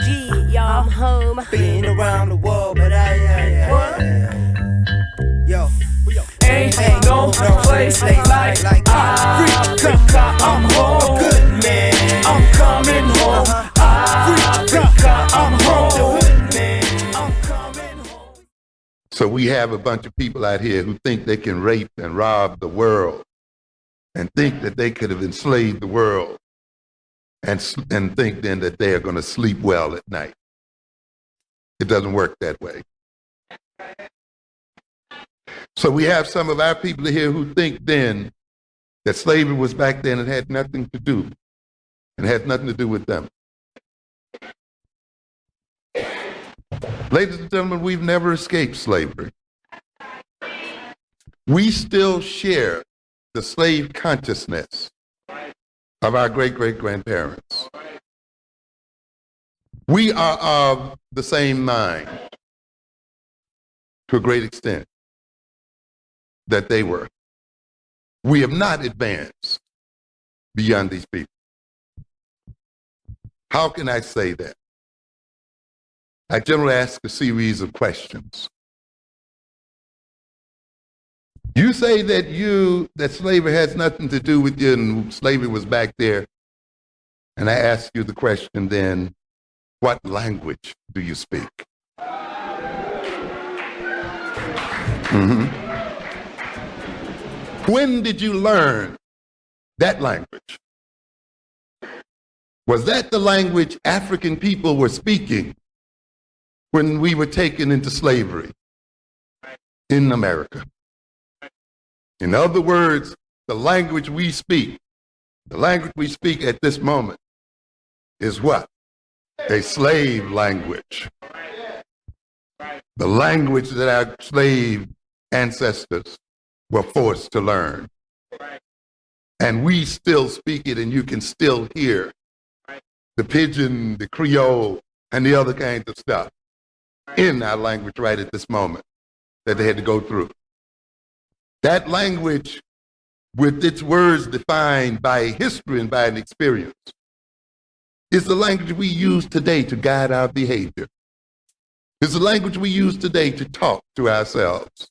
G, y'all, I'm home. Been around the world, but yo, ain't no place like Africa. I'm home. Good man. I'm coming home. Africa, I'm home. I'm coming home. So we have a bunch of people out here who think they can rape and rob the world and think that they could have enslaved the world and think then that they are going to sleep well at night. It doesn't work that way. So we have some of our people here who think then that slavery was back then and had nothing to do, and had nothing to do with them. Ladies and gentlemen, we've never escaped slavery. We still share the slave consciousness of our great-great-grandparents. We are of the same mind to a great extent that they were. We have not advanced beyond these people. How can I say that? I generally ask a series of questions. You say that slavery has nothing to do with you and slavery was back there. And I ask you the question then, what language do you speak? When did you learn that language? Was that the language African people were speaking when we were taken into slavery in America? In other words, the language we speak at this moment is what? A slave language. The language that our slave ancestors were forced to learn. And we still speak it, and you can still hear the pidgin, the Creole, and the other kinds of stuff in our language right at this moment that they had to go through. That language, with its words defined by history and by an experience, is the language we use today to guide our behavior. It's the language we use today to talk to ourselves.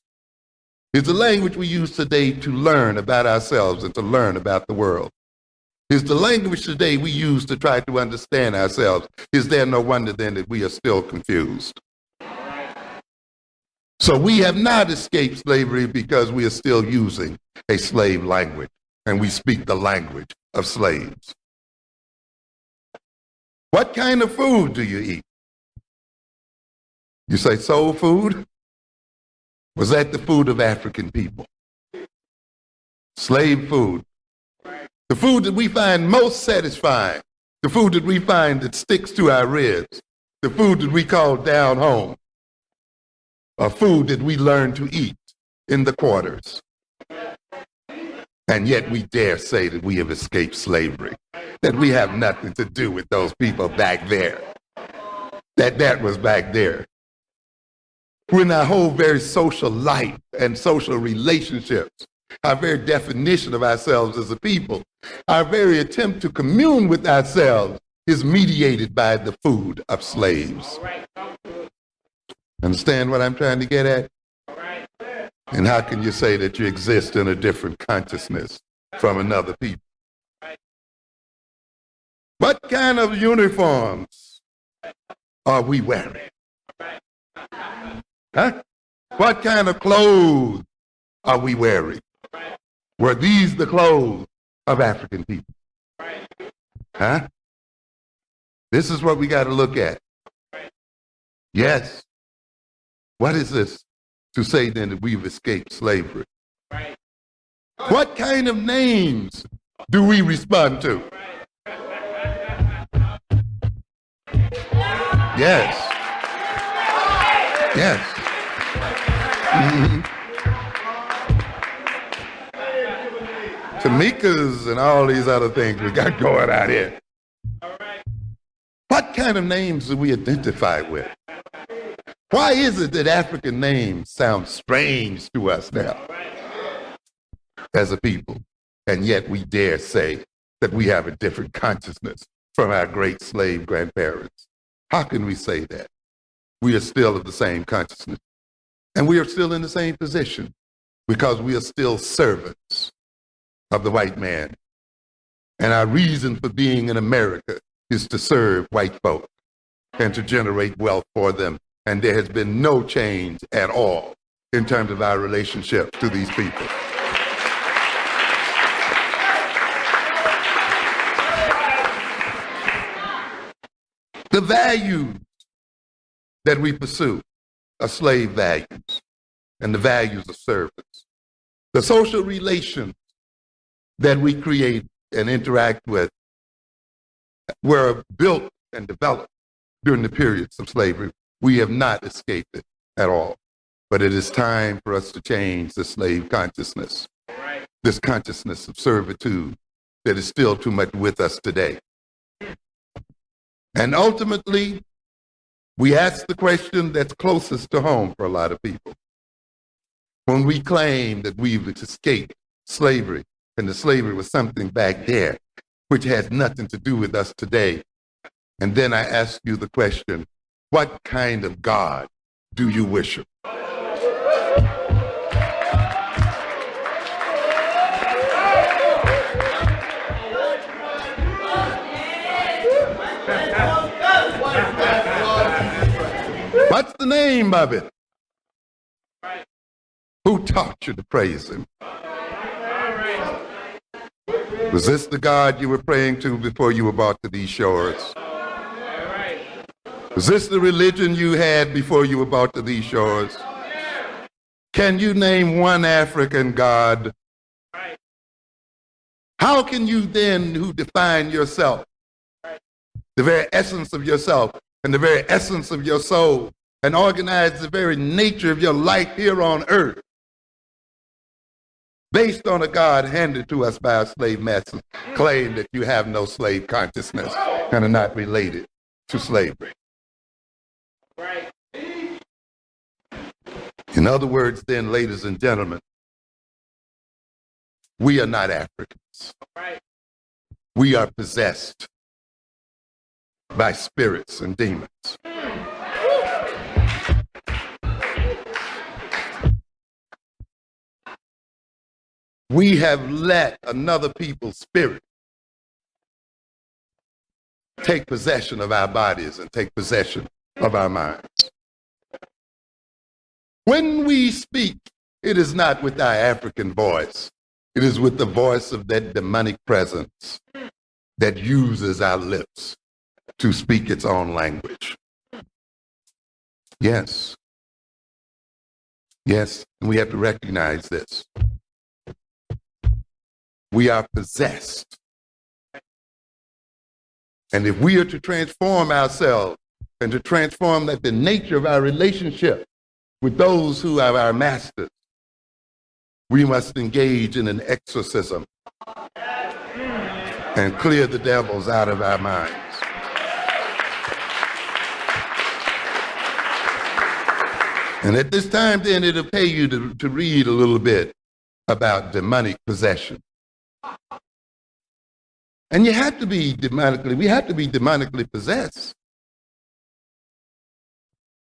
It's the language we use today to learn about ourselves and to learn about the world. It's the language today we use to try to understand ourselves. Is there no wonder then that we are still confused? So we have not escaped slavery because we are still using a slave language and we speak the language of slaves. What kind of food do you eat? You say soul food? Was that the food of African people? Slave food. The food that we find most satisfying, the food that we find that sticks to our ribs, the food that we call down home, a food that we learn to eat in the quarters. And yet we dare say that we have escaped slavery, that we have nothing to do with those people back there, that was back there. When our whole very social life and social relationships, our very definition of ourselves as a people, our very attempt to commune with ourselves is mediated by the food of slaves. Understand what I'm trying to get at? And how can you say that you exist in a different consciousness from another people? What kind of uniforms are we wearing? Huh? What kind of clothes are we wearing? Were these the clothes of African people? Huh? This is what we got to look at. Yes. What is this to say then that we've escaped slavery? What kind of names do we respond to? Yes. Yes. Tamikas and all these other things we got going out here. What kind of names do we identify with? Why is it that African names sound strange to us now as a people, and yet we dare say that we have a different consciousness from our great slave grandparents? How can we say that? We are still of the same consciousness. And we are still in the same position because we are still servants of the white man. And our reason for being in America is to serve white folk and to generate wealth for them. And there has been no change at all in terms of our relationship to these people. The values that we pursue are slave values and the values of servants. The social relations that we create and interact with were built and developed during the periods of slavery. We have not escaped it at all. But it is time for us to change the slave consciousness, this consciousness of servitude that is still too much with us today. And ultimately, we ask the question that's closest to home for a lot of people. When we claim that we've escaped slavery, and the slavery was something back there, which has nothing to do with us today. And then I ask you the question, what kind of God do you worship? What's the name of it? Who taught you to praise him? Was this the God you were praying to before you were brought to these shores? Was this the religion you had before you were brought to these shores? Can you name one African God? How can you then, who define yourself, the very essence of yourself and the very essence of your soul, and organize the very nature of your life here on earth, based on a God handed to us by our slave masters, claim that you have no slave consciousness and are not related to slavery? In other words, then, ladies and gentlemen, we are not Africans. We are possessed by spirits and demons. We have let another people's spirit take possession of our bodies and take possession of our minds. When we speak, it is not with our African voice. It is with the voice of that demonic presence that uses our lips to speak its own language. Yes. Yes, and we have to recognize this. We are possessed. And if we are to transform ourselves and to transform the nature of our relationship with those who are our masters, we must engage in an exorcism and clear the devils out of our minds. And at this time, then, it'll pay you to read a little bit about demonic possession. And we have to be demonically possessed.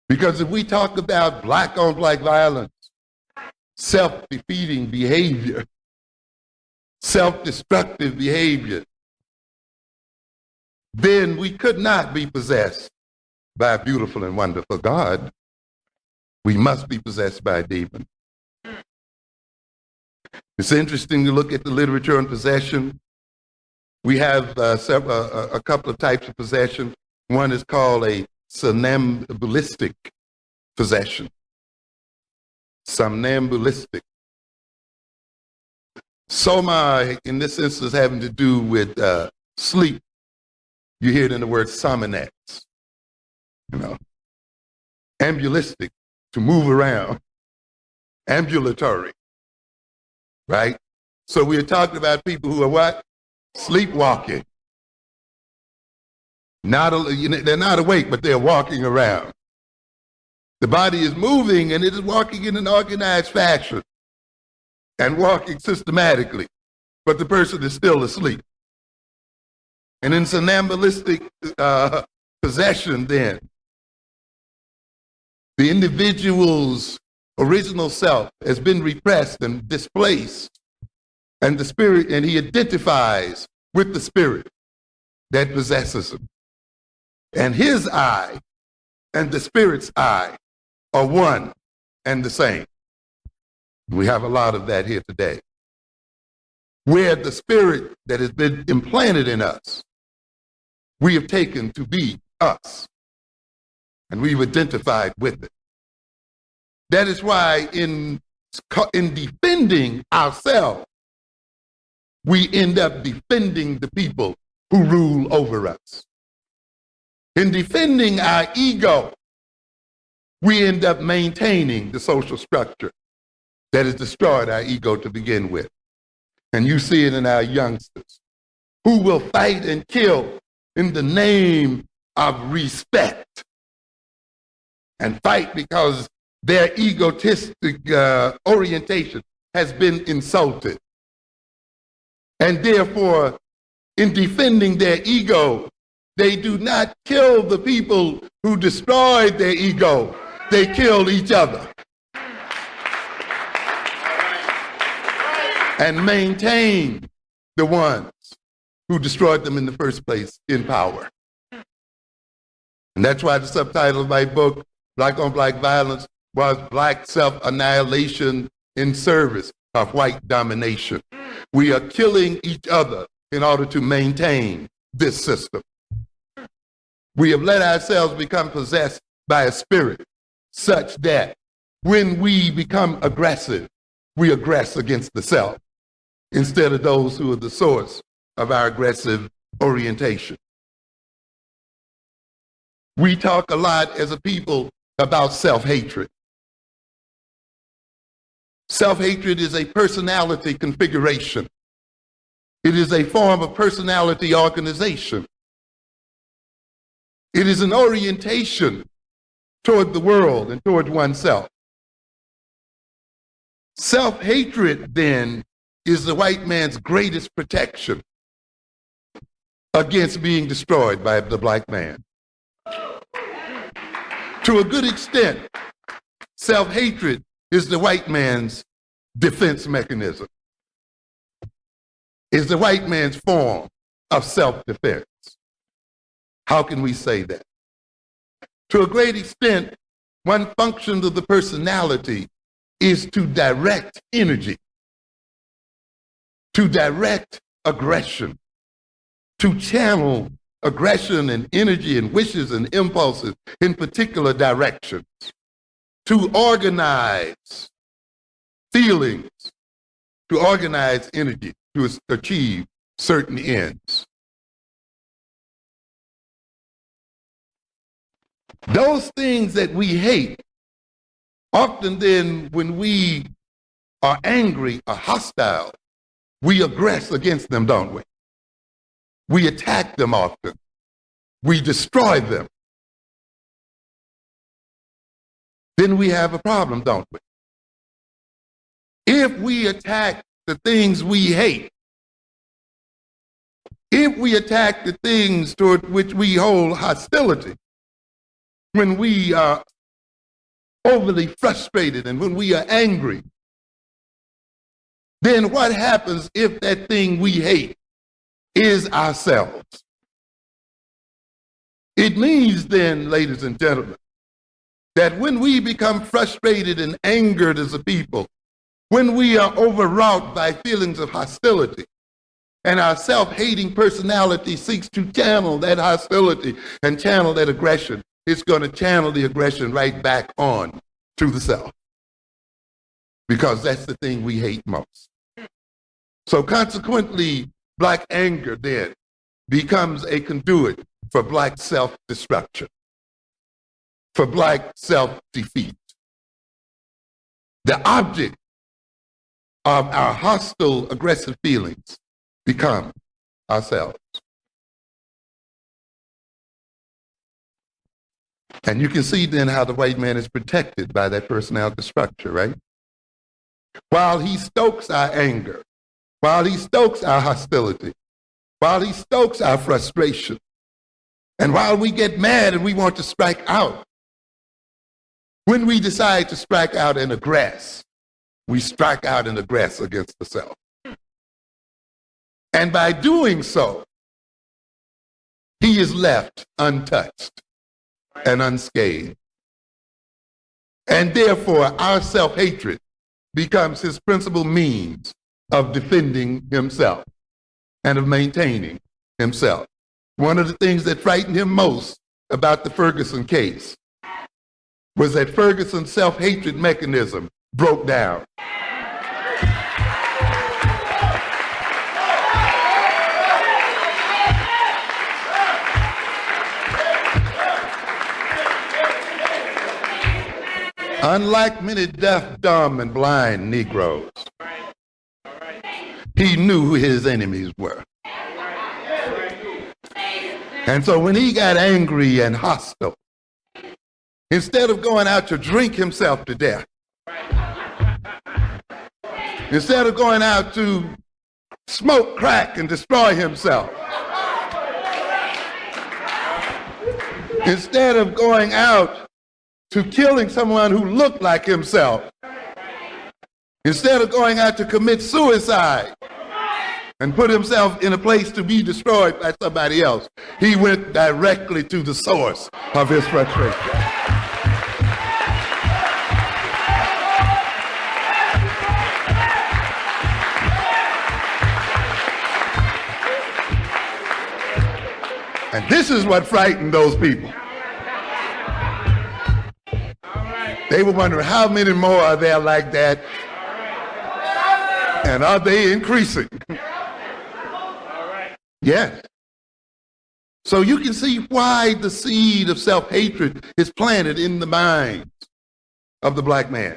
Because if we talk about black on black violence, self-defeating behavior, self-destructive behavior, then we could not be possessed by a beautiful and wonderful God. We must be possessed by a demon. It's interesting to look at the literature on possession. We have a couple of types of possession. One is called a somnambulistic possession. Somnambulistic. Soma, in this instance, having to do with sleep. You hear it in the word somninex. Ambulistic, to move around. Ambulatory, right? So we're talking about people who are what? Sleepwalking. They're not awake, but they're walking around. The body is moving and it is walking in an organized fashion and walking systematically, but the person is still asleep. And in somnambulistic possession then, the individual's original self has been repressed and displaced, and the spirit, and he identifies with the spirit that possesses him. And his I and the spirit's I are one and the same. We have a lot of that here today, where the spirit that has been implanted in us, we have taken to be us, and we've identified with it. That is why in defending ourselves, we end up defending the people who rule over us. In defending our ego, we end up maintaining the social structure that has destroyed our ego to begin with. And you see it in our youngsters, who will fight and kill in the name of respect, and fight because their egotistic orientation has been insulted. And therefore, in defending their ego, they do not kill the people who destroyed their ego. They kill each other and maintain the ones who destroyed them in the first place in power. And that's why the subtitle of my book, Black on Black Violence, was Black Self-Annihilation in Service of White Domination. We are killing each other in order to maintain this system. We have let ourselves become possessed by a spirit such that when we become aggressive, we aggress against the self instead of those who are the source of our aggressive orientation. We talk a lot as a people about self-hatred. Self-hatred is a personality configuration. It is a form of personality organization. It is an orientation toward the world and toward oneself. Self-hatred, then, is the white man's greatest protection against being destroyed by the black man. To a good extent, self-hatred is the white man's defense mechanism, is the white man's form of self-defense. How can we say that? To a great extent, one function of the personality is to direct energy, to direct aggression, to channel aggression and energy and wishes and impulses in particular directions, to organize feelings, to organize energy, to achieve certain ends. Those things that we hate, often then when we are angry or hostile, we aggress against them, don't we? We attack them often. We destroy them. Then we have a problem, don't we? If we attack the things we hate, if we attack the things toward which we hold hostility, when we are overly frustrated and when we are angry, then what happens if that thing we hate is ourselves? It means then, ladies and gentlemen, that when we become frustrated and angered as a people, when we are overwrought by feelings of hostility, and our self-hating personality seeks to channel that hostility and channel that aggression, it's going to channel the aggression right back on to the self, because that's the thing we hate most. So consequently, black anger then becomes a conduit for black self-destruction, for black self-defeat. The object of our hostile, aggressive feelings become ourselves. And you can see then how the white man is protected by that personality structure, right? While he stokes our anger, while he stokes our hostility, while he stokes our frustration, And while we get mad and we want to strike out, when we decide to strike out and aggress, we strike out and aggress against the self. And by doing so, he is left untouched and unscathed. And therefore, our self-hatred becomes his principal means of defending himself and of maintaining himself. One of the things that frightened him most about the Ferguson case was that Ferguson's self-hatred mechanism broke down. Unlike many deaf, dumb, and blind Negroes, he knew who his enemies were. And so when he got angry and hostile, instead of going out to drink himself to death, instead of going out to smoke crack and destroy himself, instead of going out to killing someone who looked like himself, instead of going out to commit suicide and put himself in a place to be destroyed by somebody else, he went directly to the source of his frustration. And this is what frightened those people. They were wondering how many more are there like that, and are they increasing? Yes. So you can see why the seed of self-hatred is planted in the minds of the black man.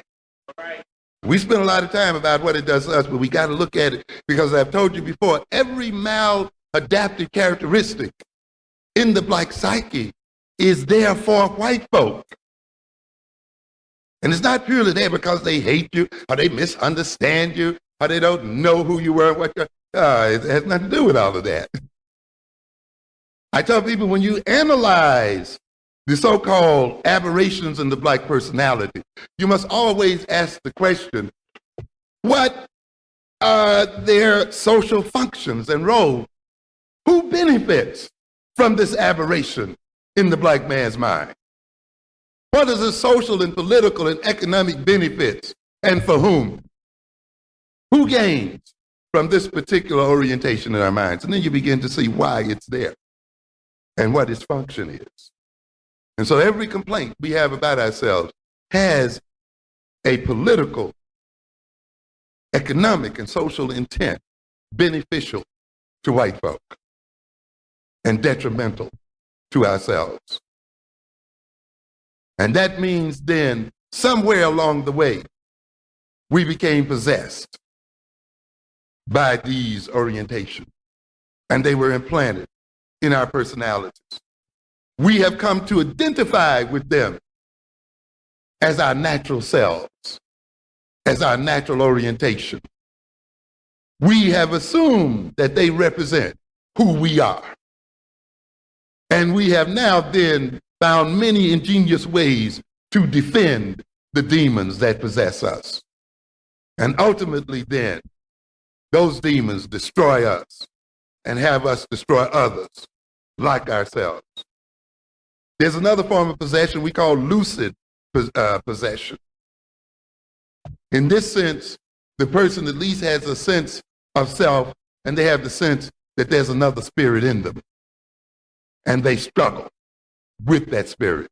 We spend a lot of time about what it does to us, but we got to look at it because I've told you before, every maladaptive characteristic in the black psyche is there for white folk. And it's not purely there because they hate you or they misunderstand you or they don't know who you were. It has nothing to do with all of that. I tell people when you analyze the so-called aberrations in the black personality, you must always ask the question, what are their social functions and roles? Who benefits from this aberration in the black man's mind? What is the social and political and economic benefits, and for whom? Who gains from this particular orientation in our minds? And then you begin to see why it's there and what its function is. And so every complaint we have about ourselves has a political, economic, and social intent beneficial to white folk and detrimental to ourselves. And that means then, somewhere along the way, we became possessed by these orientations, and they were implanted in our personalities. We have come to identify with them as our natural selves, as our natural orientation. We have assumed that they represent who we are. And we have now then found many ingenious ways to defend the demons that possess us. And ultimately then, those demons destroy us and have us destroy others like ourselves. There's another form of possession we call lucid possession. In this sense, the person at least has a sense of self, and they have the sense that there's another spirit in them. And they struggle with that spirit,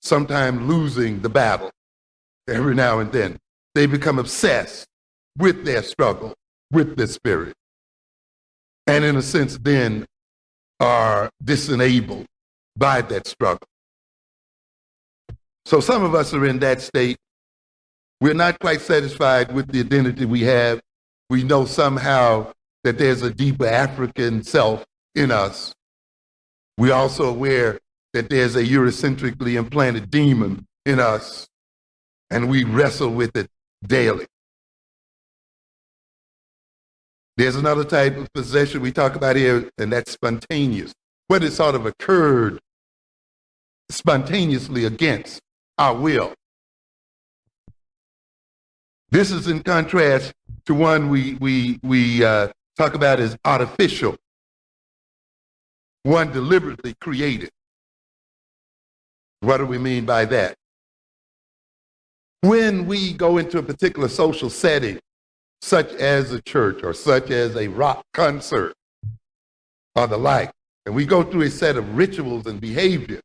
sometimes losing the battle every now and then. They become obsessed with their struggle with this spirit. And in a sense then are disenabled by that struggle. So some of us are in that state. We're not quite satisfied with the identity we have. We know somehow that there's a deeper African self in us. We're also aware that there's a Eurocentrically implanted demon in us, and we wrestle with it daily. There's another type of possession we talk about here, and that's spontaneous. What has sort of occurred spontaneously against our will. This is in contrast to one we talk about as artificial, one deliberately created. What do we mean by that? When we go into a particular social setting, such as a church or such as a rock concert or the like, and we go through a set of rituals and behavior,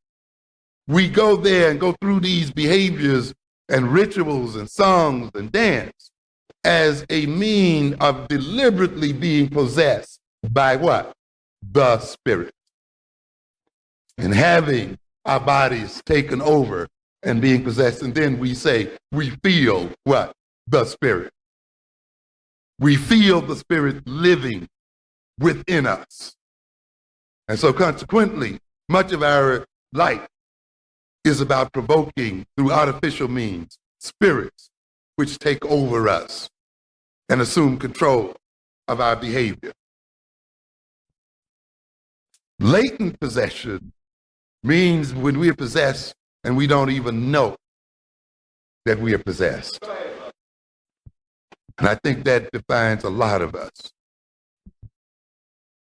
we go there and go through these behaviors and rituals and songs and dance as a mean of deliberately being possessed by what? The Spirit. And having our bodies taken over and being possessed, and then we say, we feel what? The Spirit. We feel the Spirit living within us. And so consequently, much of our life is about provoking through artificial means spirits which take over us and assume control of our behavior. Latent possession means when we are possessed and we don't even know that we are possessed. And I think that defines a lot of us.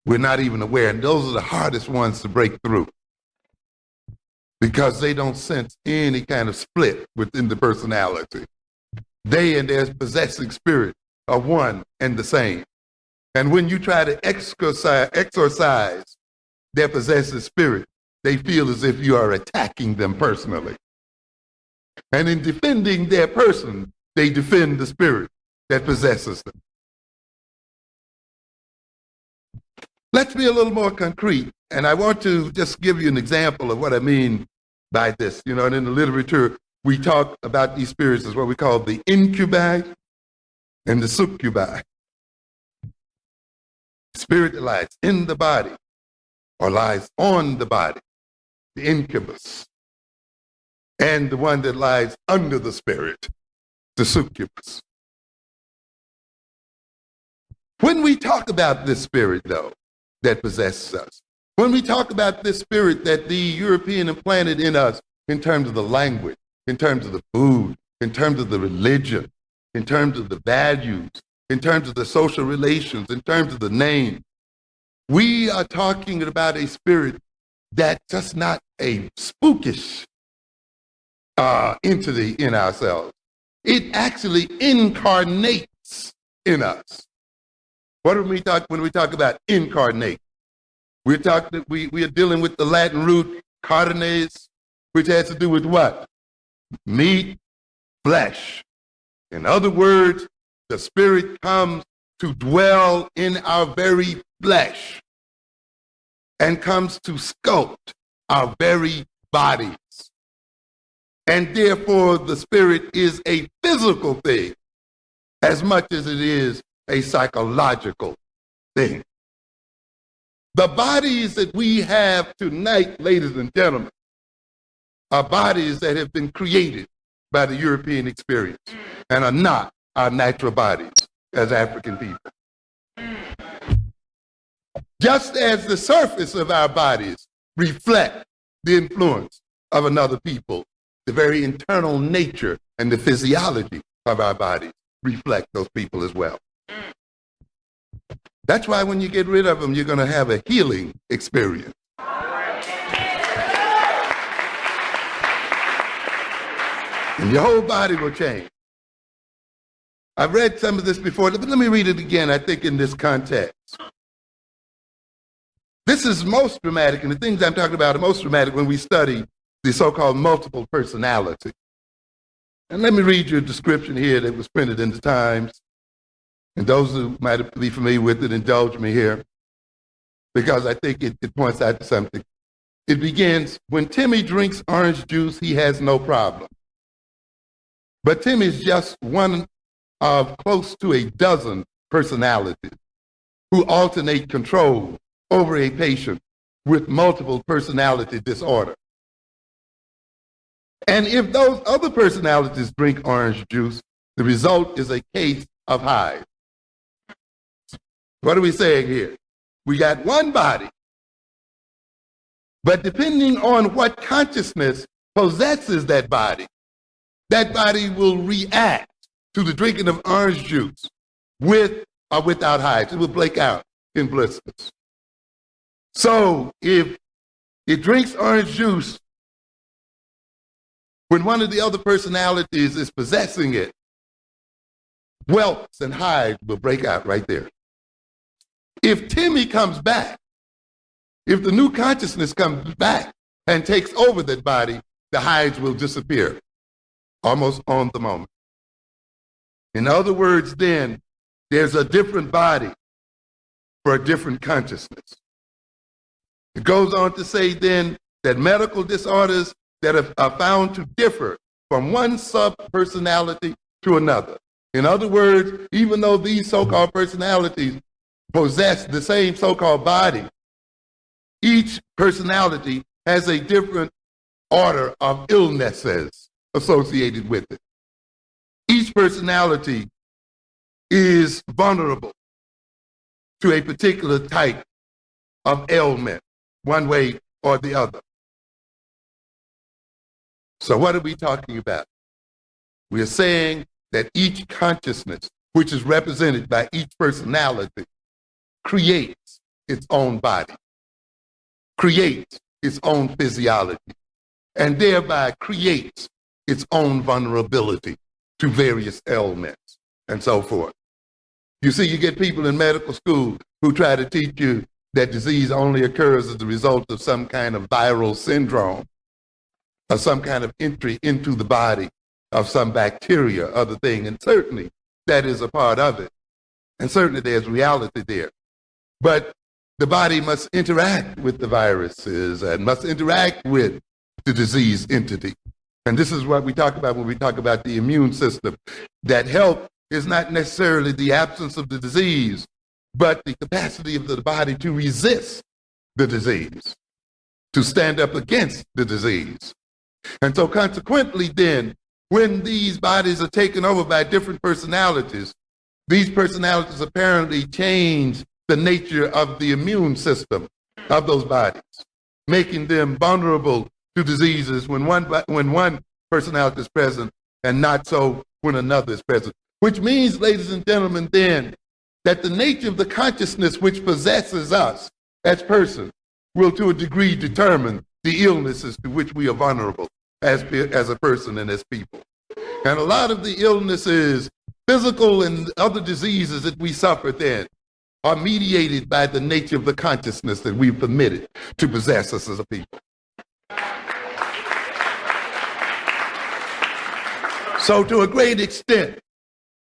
We're not even aware, and those are the hardest ones to break through because they don't sense any kind of split within the personality. They and their possessing spirit are one and the same. And when you try to exorcise their possessive spirit, they feel as if you are attacking them personally. And in defending their person, they defend the spirit that possesses them. Let's be a little more concrete, and I want to just give you an example of what I mean by this. You know, and in the literature, we talk about these spirits as what we call the incubi and the succubi. Spirit that lies in the body or lies on the body, the incubus, and the one that lies under the spirit, the succubus. When we talk about this spirit, though, that possesses us, when we talk about this spirit that the European implanted in us in terms of the language, in terms of the food, in terms of the religion, in terms of the values, in terms of the social relations, in terms of the name, we are talking about a spirit that's just not a spookish entity in ourselves. It actually incarnates in us. What do we talk when we talk about incarnate? We are dealing with the Latin root carnes, which has to do with what? Meat, flesh. In other words, the spirit comes to dwell in our very flesh and comes to sculpt our very bodies. And therefore, the spirit is a physical thing as much as it is a psychological thing. The bodies that we have tonight, ladies and gentlemen, are bodies that have been created by the European experience and are not our natural bodies as African people. Just as the surface of our bodies reflect the influence of another people, the very internal nature and the physiology of our bodies reflect those people as well. That's why when you get rid of them, you're going to have a healing experience. And your whole body will change. I've read some of this before, but let me read it again, I think, in this context. This is most dramatic, and the things I'm talking about are most dramatic when we study the so-called multiple personality. And let me read you a description here that was printed in the Times. And those who might be familiar with it, indulge me here, because I think it points out to something. It begins, when Timmy drinks orange juice, he has no problem. But Timmy's just one of close to a dozen personalities who alternate control over a patient with multiple personality disorder. And if those other personalities drink orange juice, the result is a case of hives. What are we saying here? We got one body But depending on what consciousness possesses that body will react to the drinking of orange juice with or without hives. It will break out in blisters. So if it drinks orange juice when one of the other personalities is possessing it, welts and hives will break out right there. If Timmy comes back, if the new consciousness comes back and takes over that body, the hives will disappear almost on the moment. In other words, then, there's a different body for a different consciousness. It goes on to say then that medical disorders that are found to differ from one sub-personality to another. In other words, even though these so-called personalities possess the same so-called body, each personality has a different order of illnesses associated with it. Each personality is vulnerable to a particular type of ailment, one way or the other. So what are we talking about? We are saying that each consciousness, which is represented by each personality, creates its own body, creates its own physiology, and thereby creates its own vulnerability to various ailments and so forth. You see, you get people in medical school who try to teach you that disease only occurs as a result of some kind of viral syndrome or some kind of entry into the body of some bacteria, other thing, and certainly that is a part of it. And certainly there's reality there. But the body must interact with the viruses and must interact with the disease entity. And this is what we talk about when we talk about the immune system, that health is not necessarily the absence of the disease, but the capacity of the body to resist the disease, to stand up against the disease. And so consequently then, when these bodies are taken over by different personalities, these personalities apparently change the nature of the immune system of those bodies, making them vulnerable to diseases when one personality is present and not so when another is present. Which means, ladies and gentlemen, then, that the nature of the consciousness which possesses us as persons will to a degree determine the illnesses to which we are vulnerable as a person and as people. And a lot of the illnesses, physical and other diseases that we suffer then, are mediated by the nature of the consciousness that we've permitted to possess us as a people. So to a great extent,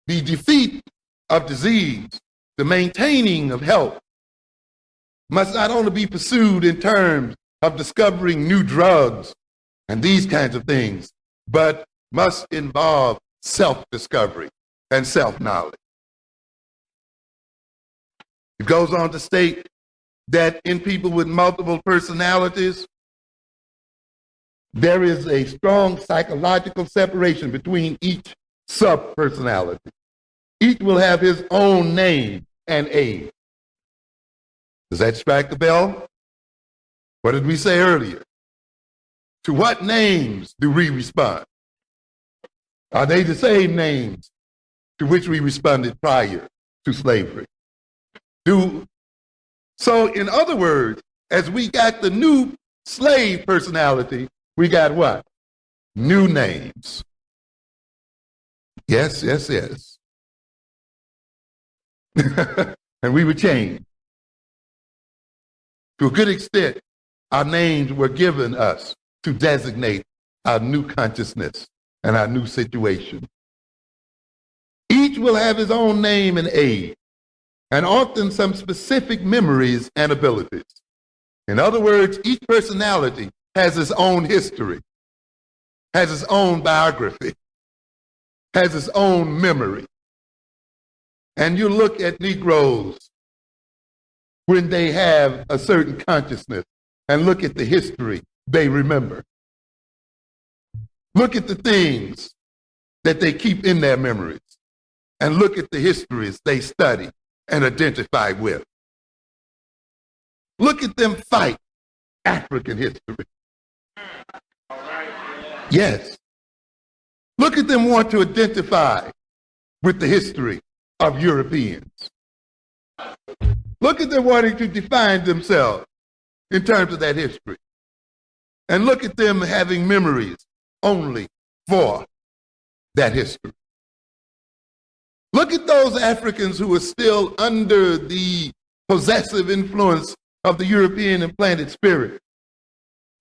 the defeat of disease, the maintaining of health, must not only be pursued in terms of discovering new drugs and these kinds of things, but must involve self-discovery and self-knowledge. It goes on to state that in people with multiple personalities, there is a strong psychological separation between each sub-personality. Each will have his own name and age. Does that strike the bell? What did we say earlier? To what names do we respond? Are they the same names to which we responded prior to slavery? So in other words, as we got the new slave personality, we got what? New names. Yes, yes, yes. And we were changed. To a good extent, our names were given us to designate our new consciousness and our new situation. Each will have his own name and age, and often some specific memories and abilities. In other words, each personality has its own history, has its own biography, has its own memory. And you look at Negroes when they have a certain consciousness and look at the history they remember. Look at the things that they keep in their memories and look at the histories they study and identify with. Look at them fight African history. Yes. Look at them want to identify with the history of Europeans. Look at them wanting to define themselves in terms of that history. And look at them having memories only for that history. Look at those Africans who are still under the possessive influence of the European implanted spirit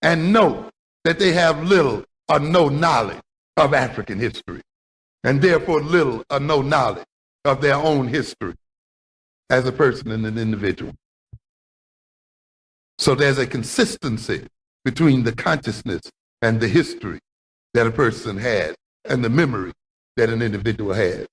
and know that they have little or no knowledge of African history, and therefore little or no knowledge of their own history as a person and an individual. So there's a consistency between the consciousness and the history that a person has and the memory that an individual has.